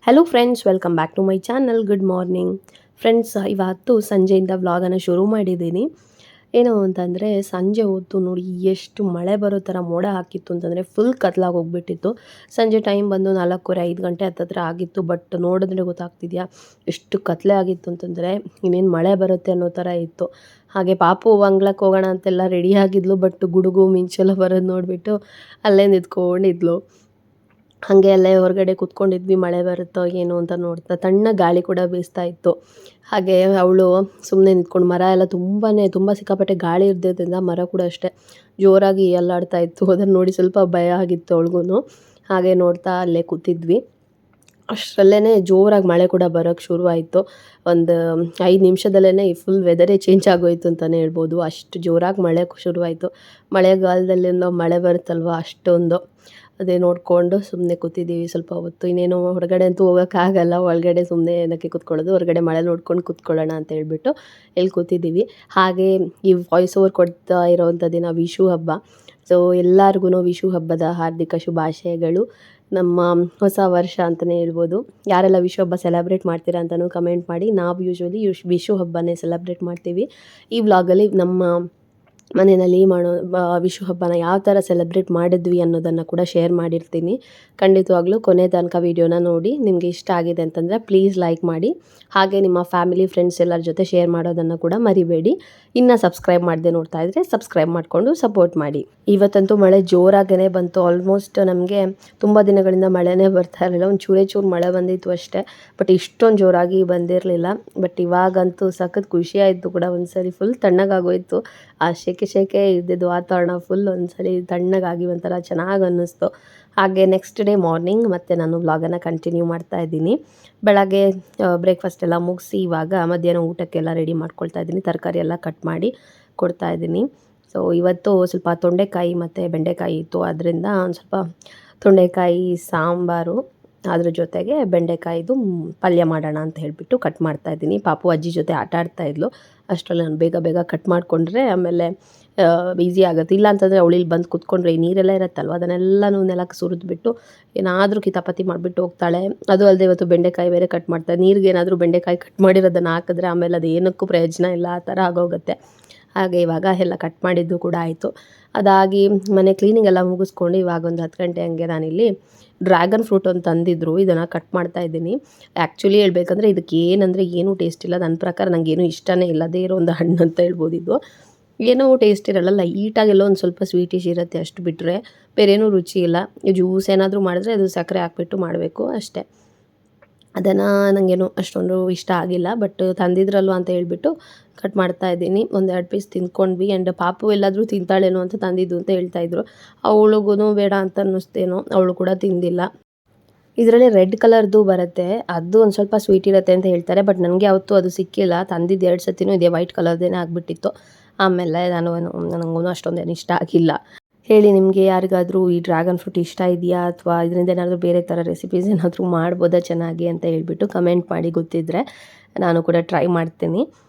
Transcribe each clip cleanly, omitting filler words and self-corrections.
Hello friends, welcome back to my channel. Good morning friends. ಇವತ್ತು ಸಂಜೆಯಿಂದ ವ್ಲಾಗನ್ನು ಶುರು ಮಾಡಿದ್ದೀನಿ. ಏನು ಅಂತಂದರೆ, ಸಂಜೆ ಹೊತ್ತು ನೋಡಿ ಎಷ್ಟು ಮಳೆ ಬರೋ ಥರ ಮೋಡ ಹಾಕಿತ್ತು ಅಂತಂದರೆ ಫುಲ್ ಕತ್ಲಾಗಿ ಹೋಗ್ಬಿಟ್ಟಿತ್ತು. ಸಂಜೆ ಟೈಮ್ ಬಂದು 4:30 5 ಗಂಟೆ ಹತ್ತತ್ರ ಆಗಿತ್ತು. ಬಟ್ ನೋಡಿದ್ರೆ ಗೊತ್ತಾಗ್ತಿದೆಯಾ ಎಷ್ಟು ಕತ್ಲೆ ಆಗಿತ್ತು ಅಂತಂದರೆ, ಇನ್ನೇನು ಮಳೆ ಬರುತ್ತೆ ಅನ್ನೋ ಥರ ಇತ್ತು. ಹಾಗೆ ಪಾಪು ಅಂಗ್ಳಕ್ಕೆ ಹೋಗೋಣ ಅಂತೆಲ್ಲ ರೆಡಿ ಆಗಿದ್ಲು. ಬಟ್ ಗುಡುಗು ಮಿಂಚೆಲ್ಲ ಬರೋದು ನೋಡಿಬಿಟ್ಟು ಅಲ್ಲೇ ನಿಂತ್ಕೊಂಡಿದ್ಲು. ಹಾಗೆ ಅಲ್ಲೇ ಹೊರಗಡೆ ಕೂತ್ಕೊಂಡಿದ್ವಿ, ಮಳೆ ಬರುತ್ತೋ ಏನೋ ಅಂತ ನೋಡ್ತಾ. ತಣ್ಣ ಗಾಳಿ ಕೂಡ ಬೀಸ್ತಾ ಇತ್ತು. ಹಾಗೆ ಅವಳು ಸುಮ್ಮನೆ ನಿಂತ್ಕೊಂಡು, ಮರ ಎಲ್ಲ ತುಂಬ ಸಿಕ್ಕಾಪಟ್ಟೆ ಗಾಳಿ ಇರ್ದಿದ್ದರಿಂದ ಮರ ಕೂಡ ಅಷ್ಟೇ ಜೋರಾಗಿ ಅಲ್ಲಾಡ್ತಾ ಇತ್ತು. ಅದನ್ನು ನೋಡಿ ಸ್ವಲ್ಪ ಭಯ ಆಗಿತ್ತು ಅವಳಿಗೂ. ಹಾಗೆ ನೋಡ್ತಾ ಅಲ್ಲೇ ಕೂತಿದ್ವಿ. ಅಷ್ಟರಲ್ಲೇ ಜೋರಾಗಿ ಮಳೆ ಕೂಡ ಬರೋಕ್ಕೆ ಶುರುವಾಯಿತು. ಒಂದು 5 ನಿಮಿಷದಲ್ಲೇ ಫುಲ್ ವೆದರೇ ಚೇಂಜ್ ಆಗೋಯಿತು ಅಂತಲೇ ಹೇಳ್ಬೋದು. ಅಷ್ಟು ಜೋರಾಗಿ ಮಳೆ ಶುರುವಾಯಿತು. ಮಳೆಗಾಲದಲ್ಲೆಲ್ಲ ಮಳೆ ಬರುತ್ತಲ್ವ, ಅಷ್ಟೊಂದು. ಅದೇ ನೋಡಿಕೊಂಡು ಸುಮ್ಮನೆ ಕೂತಿದ್ದೀವಿ ಸ್ವಲ್ಪ ಹೊತ್ತು. ಇನ್ನೇನು ಹೊರಗಡೆ ಅಂತೂ ಹೋಗೋಕ್ಕಾಗಲ್ಲ, ಒಳಗಡೆ ಸುಮ್ಮನೆ ಏನಕ್ಕೆ ಕೂತ್ಕೊಳ್ಳೋದು, ಹೊರಗಡೆ ಮಳೆ ನೋಡ್ಕೊಂಡು ಕೂತ್ಕೊಳ್ಳೋಣ ಅಂತ ಹೇಳ್ಬಿಟ್ಟು ಇಲ್ಲಿ ಕೂತಿದ್ದೀವಿ. ಹಾಗೆ ಈ ವಾಯ್ಸ್ ಓವರ್ ಕೊಡ್ತಾ ಇರೋವಂಥ ದಿನ ವಿಷು ಹಬ್ಬ. ಸೊ ಎಲ್ಲರಿಗೂ ವಿಷು ಹಬ್ಬದ ಹಾರ್ದಿಕ ಶುಭಾಶಯಗಳು. ನಮ್ಮ ಹೊಸ ವರ್ಷ ಅಂತಲೇ ಹೇಳ್ಬೋದು. ಯಾರೆಲ್ಲ ವಿಷು ಹಬ್ಬ ಸೆಲೆಬ್ರೇಟ್ ಮಾಡ್ತೀರಾ ಅಂತಲೂ ಕಮೆಂಟ್ ಮಾಡಿ. ನಾವು ಯೂಶ್ವಲಿ ವಿಷು ಹಬ್ಬನೇ ಸೆಲೆಬ್ರೇಟ್ ಮಾಡ್ತೀವಿ. ಈ ವ್ಲಾಗಲ್ಲಿ ನಮ್ಮ ಮನೆಯಲ್ಲಿ ವಿಷು ಹಬ್ಬನ ಯಾವ ಥರ ಸೆಲೆಬ್ರೇಟ್ ಮಾಡಿದ್ವಿ ಅನ್ನೋದನ್ನು ಕೂಡ ಶೇರ್ ಮಾಡಿರ್ತೀನಿ. ಖಂಡಿತವಾಗ್ಲೂ ಕೊನೆ ತನಕ ವೀಡಿಯೋನ ನೋಡಿ. ನಿಮಗೆ ಇಷ್ಟ ಆಗಿದೆ ಅಂತಂದರೆ ಪ್ಲೀಸ್ ಲೈಕ್ ಮಾಡಿ. ಹಾಗೆ ನಿಮ್ಮ ಫ್ಯಾಮಿಲಿ ಫ್ರೆಂಡ್ಸ್ ಎಲ್ಲರ ಜೊತೆ ಶೇರ್ ಮಾಡೋದನ್ನು ಕೂಡ ಮರಿಬೇಡಿ. ಇನ್ನು ಸಬ್ಸ್ಕ್ರೈಬ್ ಮಾಡದೆ ನೋಡ್ತಾ ಇದ್ದರೆ ಸಬ್ಸ್ಕ್ರೈಬ್ ಮಾಡಿಕೊಂಡು ಸಪೋರ್ಟ್ ಮಾಡಿ. ಇವತ್ತಂತೂ ಮಳೆ ಜೋರಾಗೇ ಬಂತು. ಆಲ್ಮೋಸ್ಟ್ ನಮಗೆ ತುಂಬ ದಿನಗಳಿಂದ ಮಳೆನೇ ಬರ್ತಾ ಇರಲಿಲ್ಲ. ಒಂದು ಚೂರು ಮಳೆ ಬಂದಿತ್ತು ಅಷ್ಟೇ. ಬಟ್ ಇಷ್ಟೊಂದು ಜೋರಾಗಿ ಬಂದಿರಲಿಲ್ಲ. ಬಟ್ ಇವಾಗಂತೂ ಸಖತ್ ಖುಷಿಯಾಯಿತು ಕೂಡ. ಒಂದು ಸರಿ ಫುಲ್ ತಣ್ಣಗಾಗೋಯಿತು. ಆ ಸೆಕೆ ಇದ್ದಿದ್ದು ವಾತಾವರಣ ಫುಲ್ ಒಂದ್ಸಲಿ ತಣ್ಣಗಾಗಿ ಒಂಥರ ಚೆನ್ನಾಗಿ ಅನ್ನಿಸ್ತು. ಹಾಗೆ ನೆಕ್ಸ್ಟ್ ಡೇ ಮಾರ್ನಿಂಗ್ ಮತ್ತೆ ನಾನು ವ್ಲಾಗನ್ನು ಕಂಟಿನ್ಯೂ ಮಾಡ್ತಾ ಇದ್ದೀನಿ. ಬೆಳಗ್ಗೆ ಬ್ರೇಕ್ಫಾಸ್ಟ್ ಎಲ್ಲ ಮುಗಿಸಿ ಇವಾಗ ಮಧ್ಯಾಹ್ನ ಊಟಕ್ಕೆಲ್ಲ ರೆಡಿ ಮಾಡ್ಕೊಳ್ತಾ ಇದ್ದೀನಿ. ತರಕಾರಿ ಎಲ್ಲ ಕಟ್ ಮಾಡಿ ಕೊಡ್ತಾ ಇದ್ದೀನಿ. ಸೊ ಇವತ್ತು ಸ್ವಲ್ಪ ತೊಂಡೆಕಾಯಿ ಮತ್ತು ಬೆಂಡೆಕಾಯಿ ಇತ್ತು. ಅದರಿಂದ ಒಂದು ಸ್ವಲ್ಪ ತೊಂಡೆಕಾಯಿ ಸಾಂಬಾರು, ಅದ್ರ ಜೊತೆಗೆ ಬೆಂಡೆಕಾಯಿದು ಪಲ್ಯ ಮಾಡೋಣ ಅಂತ ಹೇಳಿಬಿಟ್ಟು ಕಟ್ ಮಾಡ್ತಾಯಿದ್ದೀನಿ. ಪಾಪು ಅಜ್ಜಿ ಜೊತೆ ಆಟ ಆಡ್ತಾಯಿದ್ಲು. ಅಷ್ಟರಲ್ಲಿ ನಾನು ಬೇಗ ಕಟ್ ಮಾಡಿಕೊಂಡ್ರೆ ಆಮೇಲೆ ಈಸಿ ಆಗುತ್ತೆ. ಇಲ್ಲ ಅಂತಂದರೆ ಅವಳಿಲ್ಲಿ ಬಂದು ಕೂತ್ಕೊಂಡ್ರೆ ಈ ನೀರೆಲ್ಲ ಇರುತ್ತಲ್ವ, ಅದನ್ನೆಲ್ಲನೂ ನೆಲಕ್ಕೆ ಸುರಿದ್ಬಿಟ್ಟು ಏನಾದರೂ ಕಿತಾಪತಿ ಮಾಡಿಬಿಟ್ಟು ಹೋಗ್ತಾಳೆ. ಅದು ಅಲ್ಲದೆ ಇವತ್ತು ಬೆಂಡೆಕಾಯಿ ಬೇರೆ ಕಟ್ ಮಾಡ್ತಾಳೆ. ನೀರಿಗೆ ಏನಾದರೂ ಬೆಂಡೆಕಾಯಿ ಕಟ್ ಮಾಡಿರೋದನ್ನು ಹಾಕಿದ್ರೆ ಆಮೇಲೆ ಅದು ಏನಕ್ಕೂ ಪ್ರಯೋಜನ ಇಲ್ಲ, ಆ ಥರ ಆಗೋಗುತ್ತೆ. ಹಾಗೆ ಇವಾಗ ಎಲ್ಲ ಕಟ್ ಮಾಡಿದ್ದು ಕೂಡ ಆಯಿತು. ಅದಾಗಿ ಮನೆ ಕ್ಲೀನಿಂಗ್ ಎಲ್ಲ ಮುಗಿಸ್ಕೊಂಡು ಇವಾಗ ಒಂದು 10 ಗಂಟೆ ಹಂಗೆ ನಾನಿಲ್ಲಿ ಡ್ರ್ಯಾಗನ್ ಫ್ರೂಟ್ ಅಂತ ತಂದಿದ್ರು, ಇದನ್ನು ಕಟ್ ಮಾಡ್ತಾ ಇದ್ದೀನಿ. ಆ್ಯಕ್ಚುಲಿ ಹೇಳ್ಬೇಕಂದ್ರೆ ಇದಕ್ಕೆ ಏನಂದರೆ ಏನೂ ಟೇಸ್ಟ್ ಇಲ್ಲ. ನನ್ನ ಪ್ರಕಾರ ನನಗೇನು ಇಷ್ಟನೇ ಇಲ್ಲ. ಅದೇ ಇರೋ ಒಂದು ಹಣ್ಣು ಅಂತ ಹೇಳ್ಬೋದು. ಇದು ಏನೂ ಟೇಸ್ಟ್ ಇರಲ್ಲ, ಲೈಟಾಗೆಲ್ಲೋ ಒಂದು ಸ್ವಲ್ಪ ಸ್ವೀಟಿಶ್ ಇರುತ್ತೆ, ಅಷ್ಟು ಬಿಟ್ಟರೆ ಬೇರೇನೂ ರುಚಿ ಇಲ್ಲ. ಜ್ಯೂಸ್ ಏನಾದರೂ ಮಾಡಿದ್ರೆ ಅದು ಸಕ್ಕರೆ ಹಾಕ್ಬಿಟ್ಟು ಮಾಡಬೇಕು ಅಷ್ಟೇ. ಅದನ್ನು ನನಗೇನು ಅಷ್ಟೊಂದು ಇಷ್ಟ ಆಗಿಲ್ಲ. ಬಟ್ ತಂದಿದ್ರಲ್ವ ಅಂತ ಹೇಳ್ಬಿಟ್ಟು ಕಟ್ ಮಾಡ್ತಾ ಇದ್ದೀನಿ. 1-2 ಪೀಸ್ ತಿಂದ್ಕೊಂಡ್ವಿ. ಆ್ಯಂಡ್ ಪಾಪು ಎಲ್ಲಾದರೂ ತಿಂತಾಳೇನೋ ಅಂತ ತಂದಿದ್ದು ಅಂತ ಹೇಳ್ತಾಯಿದ್ರು. ಅವಳಿಗೂ ಬೇಡ ಅಂತ ಅನ್ನಿಸ್ತೇನೋ, ಅವಳು ಕೂಡ ತಿಂದಿಲ್ಲ. ಇದರಲ್ಲಿ ರೆಡ್ ಕಲರ್ದು ಬರುತ್ತೆ, ಅದು ಒಂದು ಸ್ವಲ್ಪ ಸ್ವೀಟ್ ಇರುತ್ತೆ ಅಂತ ಹೇಳ್ತಾರೆ. ಬಟ್ ನನಗೆ ಯಾವತ್ತೂ ಅದು ಸಿಕ್ಕಿಲ್ಲ. ತಂದಿದ್ದು 2 ಸತಿನೂ ಇದೇ ವೈಟ್ ಕಲರ್ದೇನೆ ಆಗಿಬಿಟ್ಟಿತ್ತು. ಆಮೇಲೆ ನನಗೂ ಅಷ್ಟೊಂದೇನು ಇಷ್ಟ ಆಗಿಲ್ಲ. ಹೇಳಿ, ನಿಮಗೆ ಯಾರಿಗಾದರೂ ಈ ಡ್ರ್ಯಾಗನ್ ಫ್ರೂಟ್ ಇಷ್ಟ ಇದೆಯಾ, ಅಥವಾ ಇದರಿಂದ ಏನಾದರೂ ಬೇರೆ ಥರ ರೆಸಿಪೀಸ್ ಏನಾದರೂ ಮಾಡ್ಬೋದಾ ಚೆನ್ನಾಗಿ ಅಂತ ಹೇಳ್ಬಿಟ್ಟು ಕಮೆಂಟ್ ಮಾಡಿ. ಗೊತ್ತಿದ್ದರೆ ನಾನು ಕೂಡ ಟ್ರೈ ಮಾಡ್ತೀನಿ.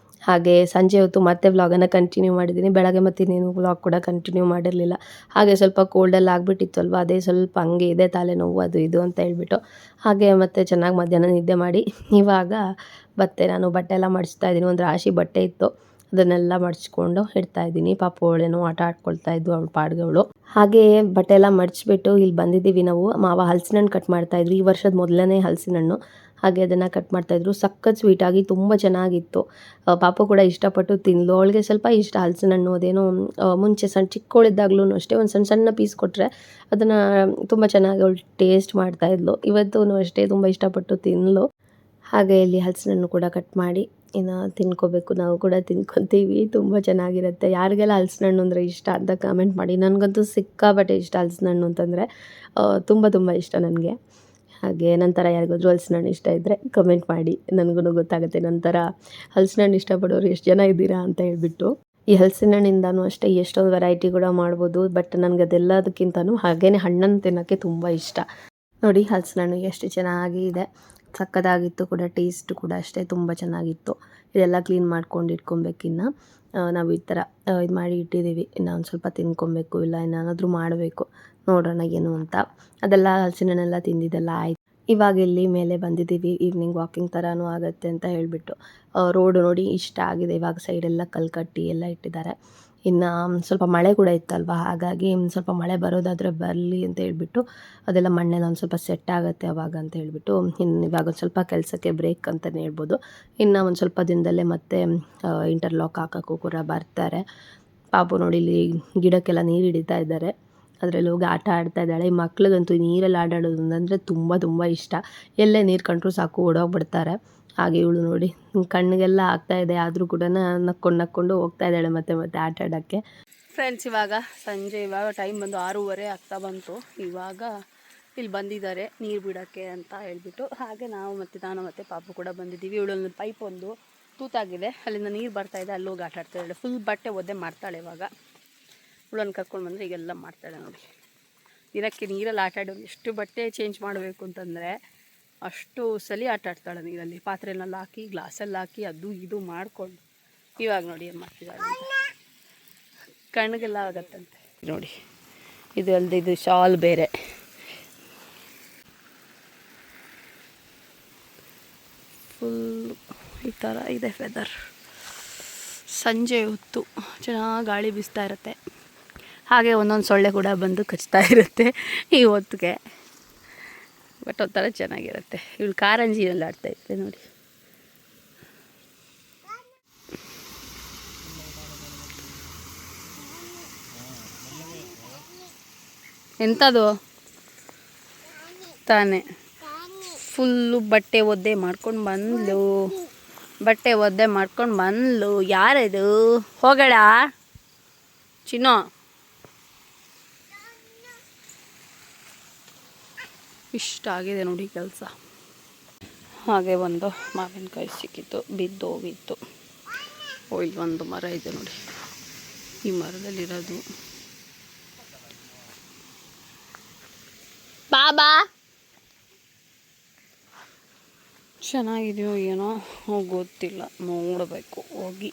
ಹಾಗೆ ಸಂಜೆ ಹೊತ್ತು ಮತ್ತೆ ವ್ಲಾಗನ್ನು ಕಂಟಿನ್ಯೂ ಮಾಡಿದ್ದೀನಿ. ಬೆಳಗ್ಗೆ ಮತ್ತು ಇನ್ನೇನು ವ್ಲಾಗ್ ಕೂಡ ಕಂಟಿನ್ಯೂ ಮಾಡಿರಲಿಲ್ಲ. ಹಾಗೆ ಸ್ವಲ್ಪ ಕೋಲ್ಡೆಲ್ಲ ಆಗಿಬಿಟ್ಟಿತ್ತು ಅಲ್ವ, ಅದೇ ಸ್ವಲ್ಪ ಹಂಗೆ ಇದೆ ತಲೆನೋವು ಅದು ಇದು ಅಂತ ಹೇಳ್ಬಿಟ್ಟು. ಹಾಗೆ ಮತ್ತೆ ಚೆನ್ನಾಗಿ ಮಧ್ಯಾಹ್ನ ನಿದ್ದೆ ಮಾಡಿ ಇವಾಗ ಮತ್ತೆ ನಾನು ಬಟ್ಟೆ ಎಲ್ಲ ಮಡಿಸ್ತಾ ಇದ್ದೀನಿ. ಒಂದು ರಾಶಿ ಬಟ್ಟೆ ಇತ್ತು, ಅದನ್ನೆಲ್ಲ ಮಡಿಚ್ಕೊಂಡು ಇಡ್ತಾಯಿದ್ದೀನಿ. ಪಾಪು ಅವಳೇನೋ ಆಟ ಆಡ್ಕೊಳ್ತಾ ಇದ್ದು ಅವಳ ಪಾಡ್ಗವಳು. ಹಾಗೆ ಬಟ್ಟೆ ಎಲ್ಲ ಮಡಿಚ್ಬಿಟ್ಟು ಇಲ್ಲಿ ಬಂದಿದ್ದೀವಿ ನಾವು. ಮಾವ ಹಲಸಿನ ಹಣ್ಣು ಕಟ್ ಮಾಡ್ತಾಯಿದ್ರು. ಈ ವರ್ಷದ ಮೊದಲನೇ ಹಲಸಿನ ಹಣ್ಣು. ಹಾಗೆ ಅದನ್ನು ಕಟ್ ಮಾಡ್ತಾಯಿದ್ರು. ಸಖತ್ ಸ್ವೀಟಾಗಿ ತುಂಬ ಚೆನ್ನಾಗಿತ್ತು. ಪಾಪು ಕೂಡ ಇಷ್ಟಪಟ್ಟು ತಿಂದ್ಲು. ಅವಳಿಗೆ ಸ್ವಲ್ಪ ಇಷ್ಟ ಹಲಸಿನ ಹಣ್ಣು. ಅದೇನೋ ಮುಂಚೆ ಚಿಕ್ಕವಳಿದ್ದಾಗ್ಲೂ ಅಷ್ಟೇ ಒಂದು ಸಣ್ಣ ಪೀಸ್ ಕೊಟ್ಟರೆ ಅದನ್ನು ತುಂಬ ಚೆನ್ನಾಗಿ ಅವಳು ಟೇಸ್ಟ್ ಮಾಡ್ತಾಯಿದ್ಲು. ಇವತ್ತೂ ಅಷ್ಟೇ ತುಂಬ ಇಷ್ಟಪಟ್ಟು ತಿಂದಳು. ಹಾಗೆ ಇಲ್ಲಿ ಹಲಸಿನ ಹಣ್ಣು ಕೂಡ ಕಟ್ ಮಾಡಿ ಇನ್ನು ತಿನ್ಕೋಬೇಕು. ನಾವು ಕೂಡ ತಿನ್ಕೊತೀವಿ. ತುಂಬ ಚೆನ್ನಾಗಿರುತ್ತೆ. ಯಾರಿಗೆಲ್ಲ ಹಲಸಿನ ಹಣ್ಣು ಅಂದರೆ ಇಷ್ಟ ಅಂತ ಕಮೆಂಟ್ ಮಾಡಿ. ನನಗಂತೂ ಸಿಕ್ಕಾಪಟ್ಟೆ ಇಷ್ಟ ಹಲಸಿನ ಹಣ್ಣು ಅಂತಂದರೆ, ತುಂಬ ಇಷ್ಟ ನನಗೆ. ಹಾಗೆ ನಂತರ ಯಾರಿಗಾದ್ರೂ ಹಲಸಿನ ಹಣ್ಣು ಇಷ್ಟ ಇದ್ದರೆ ಕಮೆಂಟ್ ಮಾಡಿ, ನನಗೂ ಗೊತ್ತಾಗುತ್ತೆ ನಂತರ ಹಲಸಿನ ಹಣ್ಣು ಇಷ್ಟಪಡೋರು ಎಷ್ಟು ಜನ ಇದ್ದೀರಾ ಅಂತ ಹೇಳ್ಬಿಟ್ಟು. ಈ ಹಲಸಿನ ಹಣ್ಣಿಂದನೂ ಅಷ್ಟೇ ಎಷ್ಟೊಂದು ವೆರೈಟಿ ಕೂಡ ಮಾಡ್ಬೋದು. ಬಟ್ ನನಗೆ ಅದೆಲ್ಲದಕ್ಕಿಂತನೂ ಹಾಗೇ ಹಣ್ಣನ್ನು ತಿನ್ನೋಕ್ಕೆ ತುಂಬ ಇಷ್ಟ. ನೋಡಿ, ಹಲಸಿನ ಹಣ್ಣು ಎಷ್ಟು ಚೆನ್ನಾಗಿ ಇದೆ, ಸಕ್ಕತ್ತಾಗಿತ್ತು ಕೂಡ. ಟೇಸ್ಟ್ ಕೂಡ ಅಷ್ಟೇ ತುಂಬ ಚೆನ್ನಾಗಿತ್ತು. ಇದೆಲ್ಲ ಕ್ಲೀನ್ ಮಾಡ್ಕೊಂಡು ಇಟ್ಕೊಬೇಕಿನ್ನು. ನಾವು ಈ ಥರ ಇದು ಮಾಡಿ ಇಟ್ಟಿದ್ದೀವಿ. ಇನ್ನು ಒಂದು ಸ್ವಲ್ಪ ತಿನ್ಕೊಬೇಕು, ಇಲ್ಲ ಏನಾದರೂ ಮಾಡಬೇಕು, ನೋಡೋಣ ಏನು ಅಂತ. ಅದೆಲ್ಲ ಹಲಸಿನ ಹಣ್ಣೆಲ್ಲ ತಿಂದಿದ್ದೆಲ್ಲ ಆಯಿತು. ಇವಾಗ ಇಲ್ಲಿ ಮೇಲೆ ಬಂದಿದ್ದೀವಿ. ಈವ್ನಿಂಗ್ ವಾಕಿಂಗ್ ಥರನೂ ಆಗುತ್ತೆ ಅಂತ ಹೇಳಿಬಿಟ್ಟು ರೋಡ್ ನೋಡಿ ಇಷ್ಟ ಆಗಿದೆ. ಇವಾಗ ಸೈಡೆಲ್ಲ ಕಲ್ಲು ಕಟ್ಟಿ ಎಲ್ಲ ಇಟ್ಟಿದ್ದಾರೆ. ಇನ್ನು ಸ್ವಲ್ಪ ಮಳೆ ಕೂಡ ಇತ್ತಲ್ವ, ಹಾಗಾಗಿ ಸ್ವಲ್ಪ ಮಳೆ ಬರೋದಾದರೆ ಬರಲಿ ಅಂತ ಹೇಳ್ಬಿಟ್ಟು ಅದೆಲ್ಲ ಮಣ್ಣೆಲ್ಲ ಒಂದು ಸ್ವಲ್ಪ ಸೆಟ್ ಆಗುತ್ತೆ ಅವಾಗ ಅಂತ ಹೇಳ್ಬಿಟ್ಟು ಇನ್ನು ಇವಾಗ ಒಂದು ಸ್ವಲ್ಪ ಕೆಲಸಕ್ಕೆ ಬ್ರೇಕ್ ಅಂತಲೇ ಹೇಳ್ಬೋದು. ಇನ್ನು ಒಂದು ಸ್ವಲ್ಪ ದಿನದಲ್ಲೇ ಮತ್ತೆ ಇಂಟರ್ಲಾಕ್ ಹಾಕೋಕ್ಕೂ ಕೂಡ ಬರ್ತಾರೆ. ಪಾಪು ನೋಡಿ ಇಲ್ಲಿ ಗಿಡಕ್ಕೆಲ್ಲ ನೀರು ಹಿಡಿತಾ ಇದ್ದಾರೆ. ಅದರಲ್ಲಿ ಹೋಗಿ ಆಟ ಆಡ್ತಾ ಇದ್ದಾಳೆ. ಈ ಮಕ್ಳಿಗಂತೂ ನೀರಲ್ಲಿ ಆಟಾಡೋದು ಅಂದರೆ ತುಂಬ ತುಂಬ ಇಷ್ಟ. ಎಲ್ಲೇ ನೀರು ಕಂಡ್ರೂ ಸಾಕು ಓಡೋಗ್ಬಿಡ್ತಾರೆ. ಹಾಗೆ ಇವಳು ನೋಡಿ ಕಣ್ಣಿಗೆಲ್ಲ ಆಗ್ತಾ ಇದೆ, ಆದರೂ ಕೂಡ ನಕ್ಕೊಂಡು ಹೋಗ್ತಾ ಇದ್ದಾಳೆ ಮತ್ತೆ ಮತ್ತೆ ಆಟ ಆಡೋಕ್ಕೆ. ಫ್ರೆಂಡ್ಸ್, ಇವಾಗ ಸಂಜೆ ಟೈಮ್ ಬಂದು 6:30 ಆಗ್ತಾ ಬಂತು. ಇವಾಗ ಇಲ್ಲಿ ಬಂದಿದ್ದಾರೆ ನೀರು ಬಿಡೋಕ್ಕೆ ಅಂತ ಹೇಳ್ಬಿಟ್ಟು. ಹಾಗೆ ನಾನು ಮತ್ತು ಪಾಪು ಕೂಡ ಬಂದಿದ್ದೀವಿ. ಇವಳೊಂದು ಪೈಪ್ ಒಂದು ತೂತಾಗಿದೆ, ಅಲ್ಲಿಂದ ನೀರು ಬರ್ತಾ ಇದೆ, ಅಲ್ಲಿ ಹೋಗಿ ಆಟ ಆಡ್ತಾ ಇದ್ದಾಳೆ. ಫುಲ್ ಬಟ್ಟೆ ಒದ್ದೆ ಮಾಡ್ತಾಳೆ. ಇವಾಗ ಇವಳನ್ನು ಕರ್ಕೊಂಡು ಬಂದರೆ ಈಗೆಲ್ಲ ಮಾಡ್ತಾಳೆ ನೋಡಿ. ದಿನಕ್ಕೆ ನೀರಲ್ಲಿ ಆಟ ಆಡೋದು ಎಷ್ಟು ಬಟ್ಟೆ ಚೇಂಜ್ ಮಾಡಬೇಕು ಅಂತಂದರೆ ಅಷ್ಟು ಸಲ ಆಟ ಆಡ್ತಾಳೆ ನೀರಲ್ಲಿ. ಪಾತ್ರೆನೆಲ್ಲ ಹಾಕಿ ಗ್ಲಾಸಲ್ಲಿ ಹಾಕಿ ಅದು ಇದು ಮಾಡಿಕೊಂಡು ಇವಾಗ ನೋಡಿ ಏನು ಮಾಡ್ತಿದ್ದಾಳೆ ಅಂತ. ಕಣ್ಣಿಗೆಲ್ಲ ಆಗತ್ತಂತೆ ನೋಡಿ. ಇದು ಅಲ್ಲದೆ ಇದು ಶಾಲ್ ಬೇರೆ. ಫುಲ್ ಈ ಥರ ಇದೆ ವೆದರ್. ಸಂಜೆ ಹೊತ್ತು ಚೆನ್ನಾಗಿ ಗಾಳಿ ಬೀಸ್ತಾ ಇರುತ್ತೆ. ಹಾಗೆ ಒಂದೊಂದು ಸೊಳ್ಳೆ ಕೂಡ ಬಂದು ಕಚ್ತಾ ಇರುತ್ತೆ ಈ ಹೊತ್ತಿಗೆ. ಬಟ್ ಒಂಥರ ಚೆನ್ನಾಗಿರುತ್ತೆ. ಇವಳು ಕಾರಂಜಿನಲ್ಲಿ ಆಡ್ತಾ ಇರ್ತೆ ನೋಡಿ. ಎಂಥದು ತಾನೇ ಫುಲ್ಲು ಬಟ್ಟೆ ಒದ್ದೆ ಮಾಡ್ಕೊಂಡು ಬಂದ್ಲು. ಯಾರದು? ಹೋಗಡ ಚಿನ್ನೋ. ಇಷ್ಟ ಆಗಿದೆ ನೋಡಿ ಕೆಲಸ. ಹಾಗೆ ಒಂದು ಮಾವಿನಕಾಯಿ ಸಿಕ್ಕಿತ್ತು, ಬಿದ್ದೋಗಿತ್ತು. ಇಲ್ಲಿ ಒಂದು ಮರ ಇದೆ ನೋಡಿ. ಈ ಮರದಲ್ಲಿರೋದು ಬಾಬಾ ಚೆನ್ನಾಗಿದೆಯೋ ಏನೋ ಗೊತ್ತಿಲ್ಲ, ನೋಡಬೇಕು ಹೋಗಿ.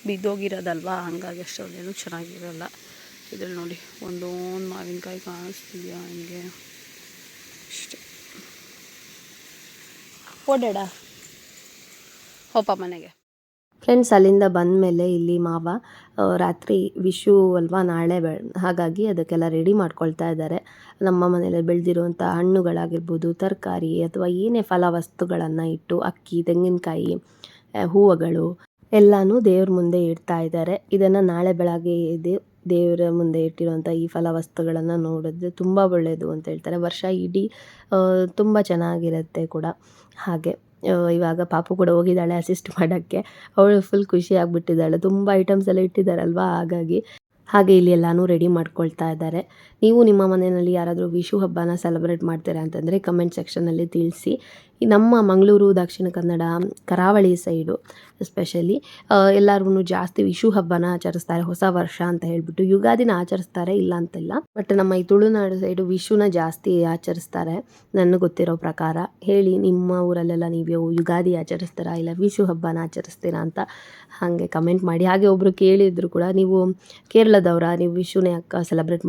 ಬಿದ್ದೋಗಿರೋದಲ್ವಾ, ಹಂಗಾಗಿ ಅಷ್ಟೊಂದೇನು ಚೆನ್ನಾಗಿರಲ್ಲ. ಇದ್ರಲ್ಲಿ ನೋಡಿ ಒಂದೊಂದು ಮಾವಿನಕಾಯಿ ಕಾಣಿಸ್ತಿದೆಯಾ ಹಂಗೆ ಅಷ್ಟೇ. ಓಡಾಡ ಹೋಪ ಮನೆಗೆ. ಫ್ರೆಂಡ್ಸ್, ಅಲ್ಲಿಂದ ಬಂದಮೇಲೆ ಇಲ್ಲಿ ಮಾವ ರಾತ್ರಿ ವಿಷು ಅಲ್ವಾ ನಾಳೆ, ಹಾಗಾಗಿ ಅದಕ್ಕೆಲ್ಲ ರೆಡಿ ಮಾಡ್ಕೊಳ್ತಾ ಇದ್ದಾರೆ. ನಮ್ಮ ಮನೆಯಲ್ಲಿ ಬೆಳೆದಿರುವಂಥ ಹಣ್ಣುಗಳಾಗಿರ್ಬೋದು, ತರಕಾರಿ ಅಥವಾ ಏನೇ ಫಲ ವಸ್ತುಗಳನ್ನು ಇಟ್ಟು ಅಕ್ಕಿ, ತೆಂಗಿನಕಾಯಿ, ಹೂವುಗಳು ಎಲ್ಲನೂ ದೇವ್ರ ಮುಂದೆ ಇಡ್ತಾ ಇದ್ದಾರೆ. ಇದನ್ನು ನಾಳೆ ಬೆಳಗ್ಗೆ ದೇವರ ಮುಂದೆ ಇಟ್ಟಿರುವಂಥ ಈ ಫಲ ವಸ್ತುಗಳನ್ನು ನೋಡಿದ್ರೆ ತುಂಬ ಒಳ್ಳೆಯದು ಅಂತ ಹೇಳ್ತಾರೆ. ವರ್ಷ ಇಡೀ ತುಂಬ ಚೆನ್ನಾಗಿರುತ್ತೆ ಕೂಡ. ಹಾಗೆ ಇವಾಗ ಪಾಪು ಕೂಡ ಹೋಗಿದ್ದಾಳೆ ಅಸಿಸ್ಟ್ ಮಾಡೋಕ್ಕೆ. ಅವಳು ಫುಲ್ ಖುಷಿ ಆಗಿಬಿಟ್ಟಿದ್ದಾಳೆ. ತುಂಬ ಐಟಮ್ಸ್ ಎಲ್ಲ ಇಟ್ಟಿದ್ದಾರಲ್ವ, ಹಾಗೆ ಇಲ್ಲಿ ಎಲ್ಲನೂ ರೆಡಿ ಮಾಡ್ಕೊಳ್ತಾ ಇದ್ದಾರೆ. ನೀವು ನಿಮ್ಮ ಮನೆಯಲ್ಲಿ ಯಾರಾದರೂ ವಿಷು ಹಬ್ಬನ ಸೆಲೆಬ್ರೇಟ್ ಮಾಡ್ತೀರಾ ಅಂತಂದರೆ ಕಮೆಂಟ್ ಸೆಕ್ಷನಲ್ಲಿ ತಿಳಿಸಿ. ನಮ್ಮ ಮಂಗಳೂರು, ದಕ್ಷಿಣ ಕನ್ನಡ, ಕರಾವಳಿ ಸೈಡು ಎಸ್ಪೆಷಲಿ ಎಲ್ಲರಿಗೂ ಜಾಸ್ತಿ ವಿಷು ಹಬ್ಬನ ಆಚರಿಸ್ತಾರೆ. ಹೊಸ ವರ್ಷ ಅಂತ ಹೇಳ್ಬಿಟ್ಟು ಯುಗಾದಿನ ಆಚರಿಸ್ತಾರೆ, ಇಲ್ಲ ಅಂತಿಲ್ಲ. ಬಟ್ ನಮ್ಮ ಈ ತುಳುನಾಡು ಸೈಡು ವಿಷುನ ಜಾಸ್ತಿ ಆಚರಿಸ್ತಾರೆ ನನಗೆ ಗೊತ್ತಿರೋ ಪ್ರಕಾರ. ಹೇಳಿ, ನಿಮ್ಮ ಊರಲ್ಲೆಲ್ಲ ನೀವು ಯುಗಾದಿ ಆಚರಿಸ್ತೀರಾ ಇಲ್ಲ ವಿಷು ಹಬ್ಬನ ಆಚರಿಸ್ತೀರಾ ಅಂತ ಹಾಗೆ ಕಮೆಂಟ್ ಮಾಡಿ. ಹಾಗೆ ಒಬ್ಬರು ಕೇಳಿದ್ರು ಕೂಡ, ನೀವು ಕೇರಳದವರ, ನೀವು ವಿಷುನೇ ಅಕ್ಕ ಸೆಲೆಬ್ರೇಟ್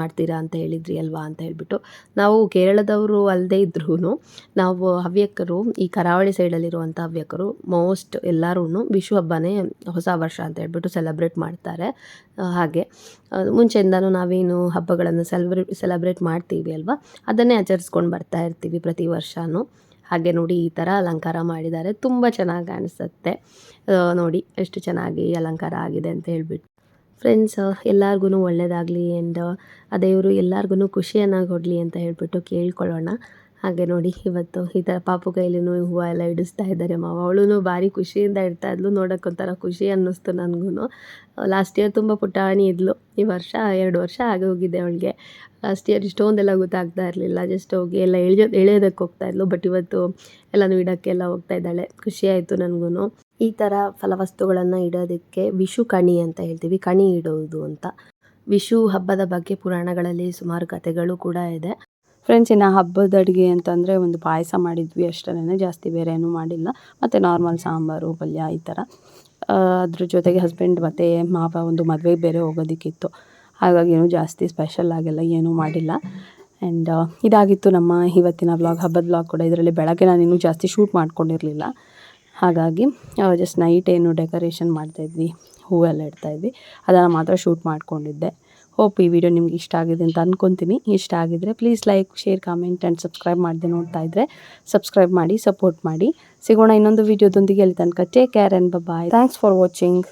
ಮಾಡ್ತೀರಾ ಅಂತ ಹೇಳಿದ್ರಿ ಅಲ್ವಾ ಅಂತ ಹೇಳ್ಬಿಟ್ಟು. ನಾವು ಕೇರಳದವರು ಅಲ್ಲದೆ ಇದ್ರೂ ನಾವು ಹವ್ಯಕರು, ಈ ಕರಾವಳಿ ಸೈಡಲ್ಲಿರುವಂಥ ಹವ್ಯಕರು ಮೋಸ್ಟ್ ಎಲ್ಲರೂ ವಿಷು ಹಬ್ಬನೇ ಹೊಸ ವರ್ಷ ಅಂತ ಹೇಳ್ಬಿಟ್ಟು ಸೆಲೆಬ್ರೇಟ್ ಮಾಡ್ತಾರೆ. ಹಾಗೆ ಮುಂಚೆಯಿಂದನೂ ನಾವೇನು ಹಬ್ಬಗಳನ್ನು ಸೆಲೆಬ್ರೇಟ್ ಮಾಡ್ತೀವಿ ಅಲ್ವಾ, ಅದನ್ನೇ ಆಚರಿಸ್ಕೊಂಡು ಬರ್ತಾ ಇರ್ತೀವಿ ಪ್ರತಿ ವರ್ಷವೂ. ಹಾಗೆ ನೋಡಿ ಈ ಥರ ಅಲಂಕಾರ ಮಾಡಿದ್ದಾರೆ, ತುಂಬ ಚೆನ್ನಾಗಿ ಕಾಣಿಸುತ್ತೆ ನೋಡಿ ಎಷ್ಟು ಚೆನ್ನಾಗಿ ಅಲಂಕಾರ ಆಗಿದೆ ಅಂತ ಹೇಳ್ಬಿಟ್ಟು. ಫ್ರೆಂಡ್ಸ್, ಎಲ್ಲರಿಗೂ ಒಳ್ಳೆಯದಾಗಲಿ ಆ್ಯಂಡ್ ಆ ದೇವರು ಎಲ್ಲರಿಗೂ ಖುಷಿಯನ್ನು ಕೊಡಲಿ ಅಂತ ಹೇಳ್ಬಿಟ್ಟು ಕೇಳ್ಕೊಳ್ಳೋಣ. ಹಾಗೆ ನೋಡಿ ಇವತ್ತು ಈ ಥರ ಪಾಪು ಕೈಲಿನೂ ಹೂವು ಎಲ್ಲ ಇಡಿಸ್ತಾ ಇದ್ದಾರೆ ಮಾವ. ಅವಳು ಭಾರಿ ಖುಷಿಯಿಂದ ಇಡ್ತಾ ಇದ್ಲು, ನೋಡೋಕ್ಕೊಂಥರ ಖುಷಿ ಅನ್ನಿಸ್ತು ನನಗೂ. ಲಾಸ್ಟ್ ಇಯರ್ ತುಂಬ ಪುಟಾಣಿ ಇದ್ಲು, ಈ ವರ್ಷ 2 ವರ್ಷ ಆಗಿ ಹೋಗಿದೆ ಅವಳಿಗೆ. ಲಾಸ್ಟ್ ಇಯರ್ ಇಷ್ಟೊಂದೆಲ್ಲ ಗೊತ್ತಾಗ್ತಾ ಇರಲಿಲ್ಲ, ಜಸ್ಟ್ ಹೋಗಿ ಎಲ್ಲ ಎಳೆಯೋದಕ್ಕೆ ಹೋಗ್ತಾ ಇದ್ಲು. ಬಟ್ ಇವತ್ತು ಎಲ್ಲನೂ ಇಡೋಕ್ಕೆಲ್ಲ ಹೋಗ್ತಾ ಇದ್ದಾಳೆ. ಖುಷಿಯಾಯಿತು ನನಗೂ. ಈ ಥರ ಫಲವಸ್ತುಗಳನ್ನು ಇಡೋದಕ್ಕೆ ವಿಷು ಕಣಿ ಅಂತ ಹೇಳ್ತೀವಿ, ಕಣಿ ಇಡೋದು ಅಂತ. ವಿಷು ಹಬ್ಬದ ಬಗ್ಗೆ ಪುರಾಣಗಳಲ್ಲಿ ಸುಮಾರು ಕಥೆಗಳು ಕೂಡ ಇದೆ. ಫ್ರೆಂಡ್ಸ್, ಇನ್ನು ಹಬ್ಬದ ಅಡುಗೆ ಅಂತಂದರೆ ಒಂದು ಪಾಯಸ ಮಾಡಿದ್ವಿ ಅಷ್ಟೇ, ಜಾಸ್ತಿ ಬೇರೆ ಏನೂ ಮಾಡಿಲ್ಲ. ಮತ್ತು ನಾರ್ಮಲ್ ಸಾಂಬಾರು, ಪಲ್ಯ ಈ ಥರ. ಅದ್ರ ಜೊತೆಗೆ ಹಸ್ಬೆಂಡ್ ಮತ್ತು ಮಾವ ಒಂದು ಮದುವೆಗೆ ಬೇರೆ ಹೋಗೋದಕ್ಕಿತ್ತು, ಹಾಗಾಗಿ ಏನೂ ಜಾಸ್ತಿ ಸ್ಪೆಷಲ್ ಆಗೆಲ್ಲ ಏನೂ ಮಾಡಿಲ್ಲ. ಆ್ಯಂಡ್ ಇದಾಗಿತ್ತು ನಮ್ಮ ಇವತ್ತಿನ ವ್ಲಾಗ್, ಹಬ್ಬದ ವ್ಲಾಗ್ ಕೂಡ. ಇದರಲ್ಲಿ ಬೆಳಗ್ಗೆ ನಾನು ಇನ್ನೂ ಜಾಸ್ತಿ ಶೂಟ್ ಮಾಡ್ಕೊಂಡಿರಲಿಲ್ಲ, ಹಾಗಾಗಿ ಜಸ್ಟ್ ನೈಟ್ ಏನು ಡೆಕೋರೇಷನ್ ಮಾಡ್ತಾಯಿದ್ವಿ, ಹೂವೆಲ್ಲ ಇಡ್ತಾಯಿದ್ವಿ, ಅದನ್ನು ಮಾತ್ರ ಶೂಟ್ ಮಾಡ್ಕೊಂಡಿದ್ದೆ. ಹೋಪ್ ಈ ವಿಡಿಯೋ ನಿಮ್ಗೆ ಇಷ್ಟ ಆಗಿದೆ ಅಂತ ಅಂದ್ಕೊತೀನಿ. ಇಷ್ಟ ಆಗಿದ್ರೆ please like, share, comment and subscribe ಮಾಡದೆ ನೋಡ್ತಾ ಇದ್ದರೆ ಸಬ್ಸ್ಕ್ರೈಬ್ ಮಾಡಿ, ಸಪೋರ್ಟ್ ಮಾಡಿ. ಸಿಗೋಣ ಇನ್ನೊಂದು ವಿಡಿಯೋದೊಂದಿಗೆ. ಅಲ್ಲಿ ತನಕ take care and bye. Thanks for watching.